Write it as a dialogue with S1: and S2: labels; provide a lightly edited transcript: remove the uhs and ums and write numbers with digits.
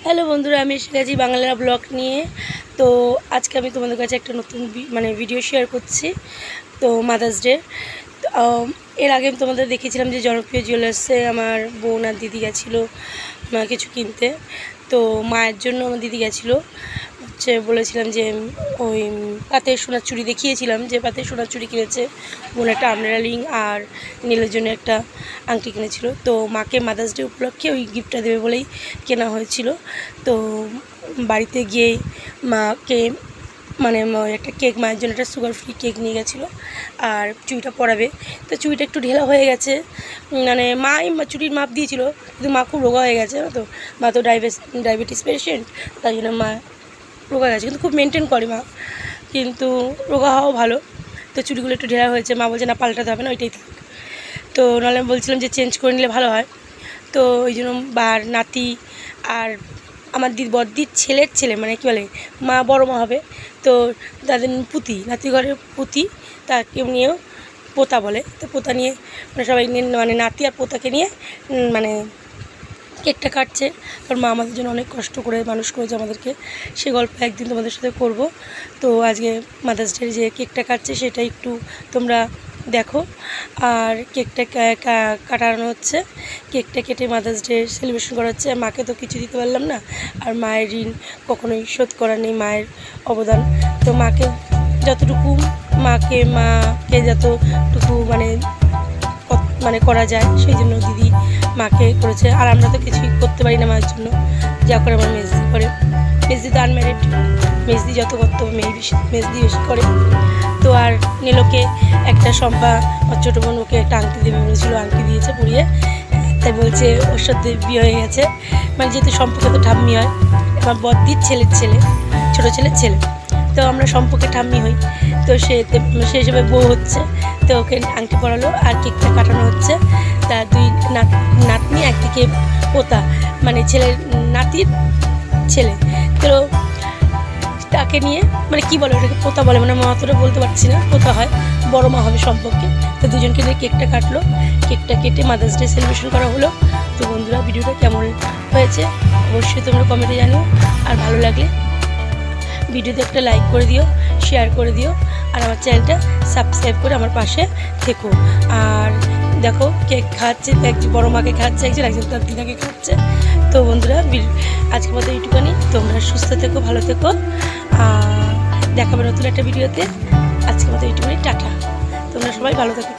S1: Hello বন্ধুরা, আমি এসে গেছি বাংলা ব্লগ নিয়ে। তো আজকে আমি তোমাদের কাছে একটা নতুন ভিডিও শেয়ার করছি। তো মাদার্স ডে। এর আগে আমি তোমাদের দেখিয়েছিলাম যে জনপ্রিয় জুয়েলার্সে আমার বোন আর দিদি গেছিলো কিছু কিনতে। তো মায়ের জন্য আমার দিদি গেছিলো, বলেছিলাম যে ওই পাতের সোনার চুড়ি দেখিয়েছিলাম যে পাতের সোনার চুড়ি কিনেছে, বোন একটা আমরালা রিং আর নীলের জন্য একটা আংটি কিনেছিল। তো মাকে মাদার্স ডে উপলক্ষে ওই গিফটটা দেবে বলেই কেনা হয়েছিল। তো বাড়িতে গিয়ে মাকে একটা কেক, মায়ের জন্য একটা সুগার ফ্রি কেক নিয়ে গেছিলো আর চুড়িটা পরাবে। তো চুড়িটা একটু ঢেলা হয়ে গেছে, মাই চুড়ির মাপ দিয়েছিল, কিন্তু মা খুব রোগা হয়ে গেছে। তো মা তো ডায়াবেটিস পেশেন্ট, তাই জন্য মা রোগা গেছে, কিন্তু খুব মেনটেন করে মা, কিন্তু রোগা হওয়াও ভালো। তো চুড়িগুলো একটু ঢেলা হয়েছে, মা বলছে না পাল্টাতে হবে না, ওইটাই থাক। তো নাহলে আমি বলছিলাম যে চেঞ্জ করে নিলে ভালো হয়। তো ওই জন্য নাতি আর আমার বড়দির ছেলের ছেলে, কী বলে, বড় মা হবে, তো তাদের নাতি ঘরের পুঁতি, তাকে নিয়েও পোতা বলে। তো পোতা নিয়ে সবাই নিয়ে নাতি আর পোতাকে নিয়ে কেকটা কাটছে। কারণ মা আমাদের জন্য অনেক কষ্ট করে মানুষ করেছে আমাদেরকে, সে গল্প একদিন তোমাদের সাথে করব। তো আজকে মাদার্স ডে যে কেকটা কাটছে সেটা একটু তোমরা দেখো। আর কেকটা কাটানো হচ্ছে, কেকটা কেটে মাদার্স ডে সেলিব্রেশন করা হচ্ছে। মাকে তো কিছু দিতে পারলাম না, আর মায়ের ঋণ কখনোই শোধ করা নেই, মায়ের অবদান। তো মাকে মাকে যতটুকু করা যায়, সেই জন্য দিদি মাকে করেছে। আর আমরা তো কিছুই করতে পারি না মায়ের জন্য, যা করে আমার মেজদি করে। মেজদি তো আনম্যারিড, মেজদি যত করতে হবে মেজদি বেশি করে। তো আর নীলকে একটা শম্পা ছোটো বোন ওকে একটা আংটি দেবে বলেছিল, আংটি দিয়েছে পরিয়ে। তাই বলছে ওর সাথে বিয়ে হয়ে গেছে, যেহেতু সম্পর্কে তো ঠাম্মি হয়, আমার বড়দির ছেলের ছেলে, ছোটো ছেলের ছেলে, তো আমরা সম্পর্কে ঠাম্মি হই। তো সে হিসেবে বউ হচ্ছে। তো ওকে আংটি পরালো আর কেকটা কাটানো হচ্ছে। তার দুই নাতনি, একদিকে পোতা, ছেলের নাতির ছেলে। তো তাকে নিয়ে কি বলে, ওটাকে পোতা বলে, মা অতটা বলতে পারছি না, পোতা হয়, বড় মা হবে সম্পর্কে। তো দুজনকে নিয়ে কেকটা কাটলো, কেকটা কেটে মাদার্স ডে সেলিব্রেশন করা হলো। তো বন্ধুরা, ভিডিওটা কেমন হয়েছে অবশ্যই তোমরা কমেন্টে জানিও। আর ভালো লাগলে ভিডিওতে একটা লাইক করে দিও, শেয়ার করে দিও, আর আমার চ্যানেলটা সাবস্ক্রাইব করে আমার পাশে থেকো। আর দেখো কেক খাচ্ছে, একজন বড় মাকে খাচ্ছে, একজন তার দিদাকে খাচ্ছে। তো বন্ধুরা, আজকের মতো এইটুখানি। তোমরা সুস্থ থেকো, ভালো থেকো, দেখাবে নতুন একটা ভিডিওতে। আজকের মতো এইটুখানি, টাটা। তোমরা সবাই ভালো থেকো।